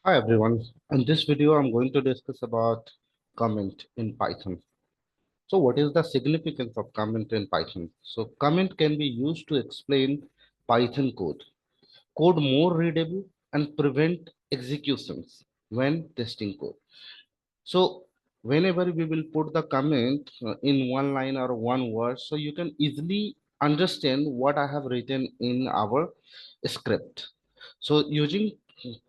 Hi everyone. In this video, I'm going to discuss about comment in Python. So what is the significance of comment in Python? So comment can be used to explain Python code more readable and prevent executions when testing code. So whenever we will put the comment in one line or one word, so you can easily understand what I have written in our script. So using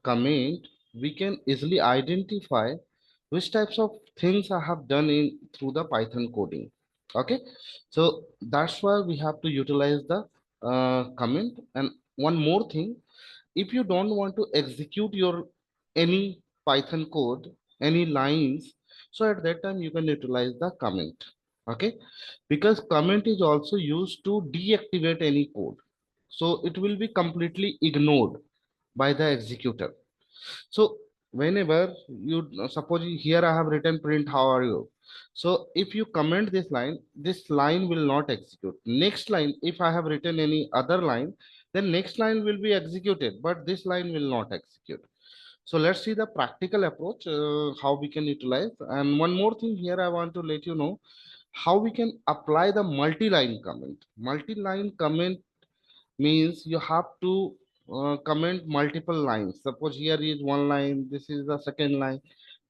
comment, we can easily identify which types of things I have done in through the Python coding. Okay, so that's why we have to utilize the comment. And one more thing, if you don't want to execute your any Python code, any lines, so at that time you can utilize the comment. Okay, because comment is also used to deactivate any code, so it will be completely ignored by the executor. So whenever you suppose here I have written print how are you, so if you comment this line will not execute. Next line, if I have written any other line, then next line will be executed, but this line will not execute. So let's see the practical approach, how we can utilize. And one more thing here I want to let you know how we can apply the multi-line comment. Multi-line comment means you have to comment multiple lines. Suppose here is one line, this is the second line,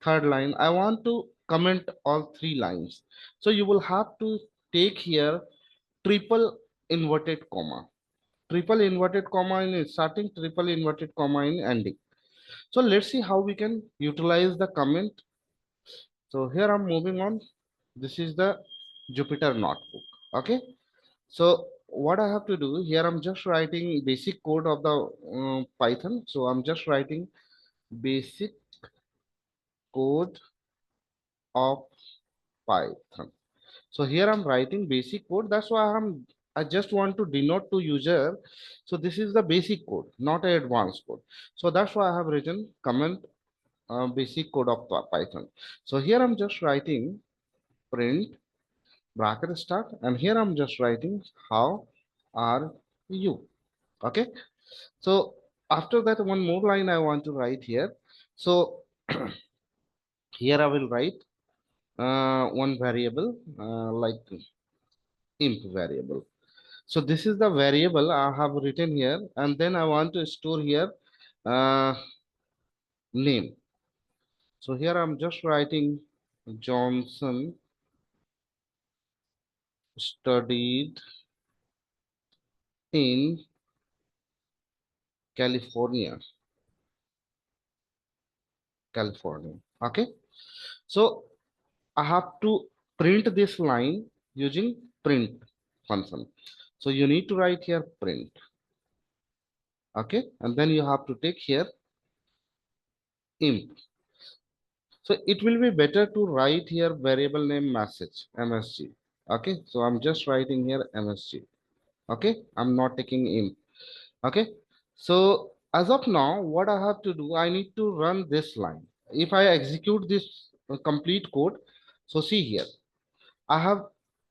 third line. I want to comment all three lines. So you will have to take here triple inverted comma. Triple inverted comma in starting, triple inverted comma in ending. So let's see how we can utilize the comment. So here I'm moving on. This is the Jupyter notebook. Okay. So what I have to do here, I'm just writing basic code of the Python. So I'm just writing basic code of Python. So here I'm writing basic code. That's why I just want to denote to user. So this is the basic code, not an advanced code. So that's why I have written comment basic code of Python. So here I'm just writing print bracket start, and here I'm just writing how are you. Okay. So after that, one more line I want to write here. So here I will write one variable like imp variable. So this is the variable I have written here, and then I want to store here uh, name. So here I'm just writing Johnson studied in California. California. Okay. So I have to print this line using print function. So you need to write here print. Okay. And then you have to take here imp. So it will be better to write here variable name message MSG. Okay. So I'm just writing here MSG. Okay. I'm not taking imp. Okay. So as of now, what I have to do, I need to run this line. If I execute this complete code, so see here, I have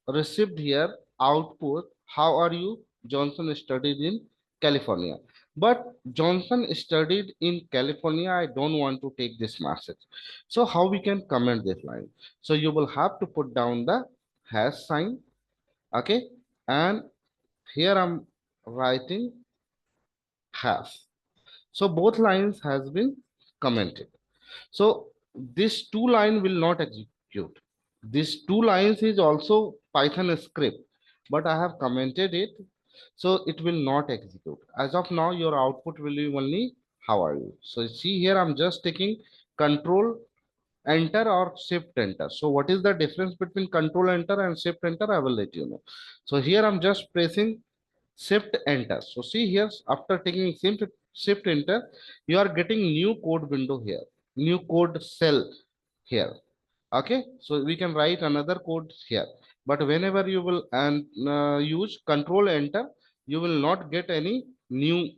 received here output. How are you? Johnson studied in California. But Johnson studied in California. I don't want to take this message. So how we can comment this line? So you will have to put down the hash sign. Okay. And here I'm writing hash. So both lines has been commented. So this two line will not execute. This two lines is also Python script, but I have commented it, so it will not execute. As of now, your output will be only how are you. So see here, I'm just taking control enter or shift enter. So what is the difference between control enter and shift enter? I will let you know. So here I'm just pressing shift enter. So see here, after taking shift enter, you are getting new code window here, new code cell here. Okay, so we can write another code here, but whenever you will use control enter, you will not get any new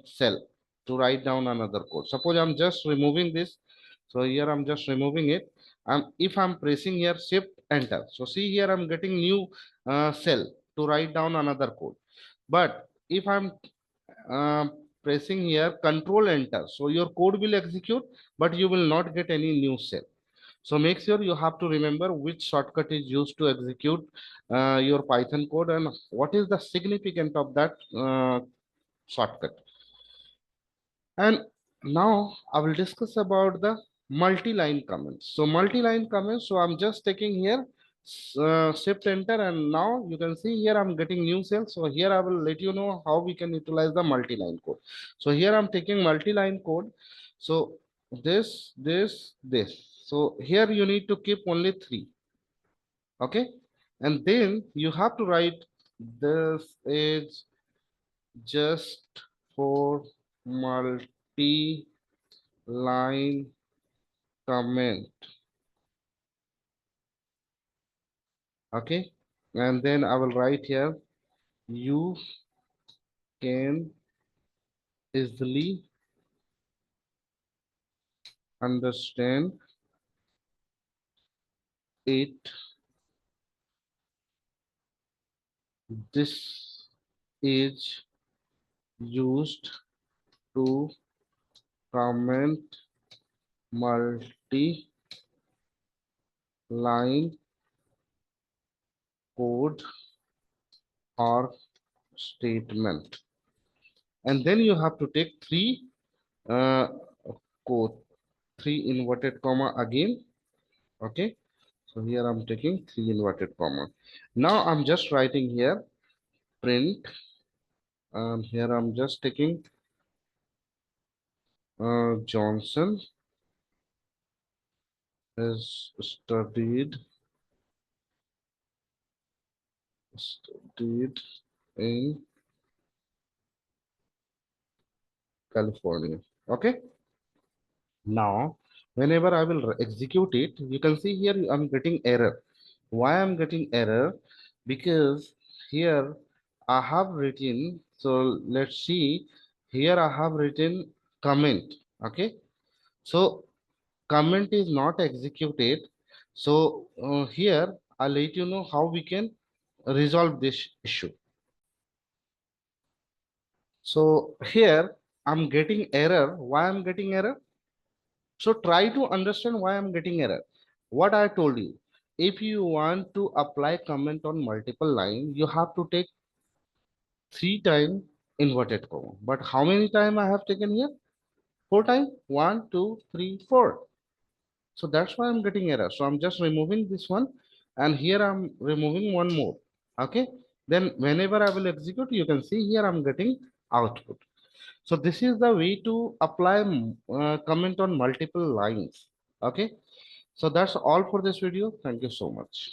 cell to write down another code. Suppose I'm just removing this. So here I'm just removing it. If I'm pressing here shift enter, so see here I'm getting new cell to write down another code. But if I'm pressing here control enter. So your code will execute, but you will not get any new cell. So make sure you have to remember which shortcut is used to execute your Python code and what is the significance of that shortcut. And now I will discuss about the multi-line comments. So multi-line comments, so I'm just taking here shift enter, and now you can see here I'm getting new cells. So here I will let you know how we can utilize the multi-line code. So here I'm taking multi-line code. So this. So here you need to keep only three. Okay. And then you have to write this is just for multi line comment. Okay, and then I will write here you can easily understand it. This is used to comment multi line code or statement, and then you have to take three uh, code, three inverted comma again. Okay, so here I'm taking three inverted comma. Now I'm just writing here print, and here I'm just taking Johnson is studied in California. Okay. Now, whenever I will execute it, you can see here I'm getting error. Why I'm getting error? Because here I have written, so let's see, here I have written comment. Okay. So comment is not executed. So here I'll let you know how we can resolve this issue. So here I'm getting error. Why I'm getting error? So try to understand why I'm getting error. What I told you, if you want to apply comment on multiple line, you have to take three time inverted comma. But how many time I have taken here? Four time. One, two, three, four. So that's why I'm getting error. So I'm just removing this one, and here I'm removing one more. Okay. Then whenever I will execute, you can see here I'm getting output. So this is the way to apply comment on multiple lines. Okay. So that's all for this video. Thank you so much.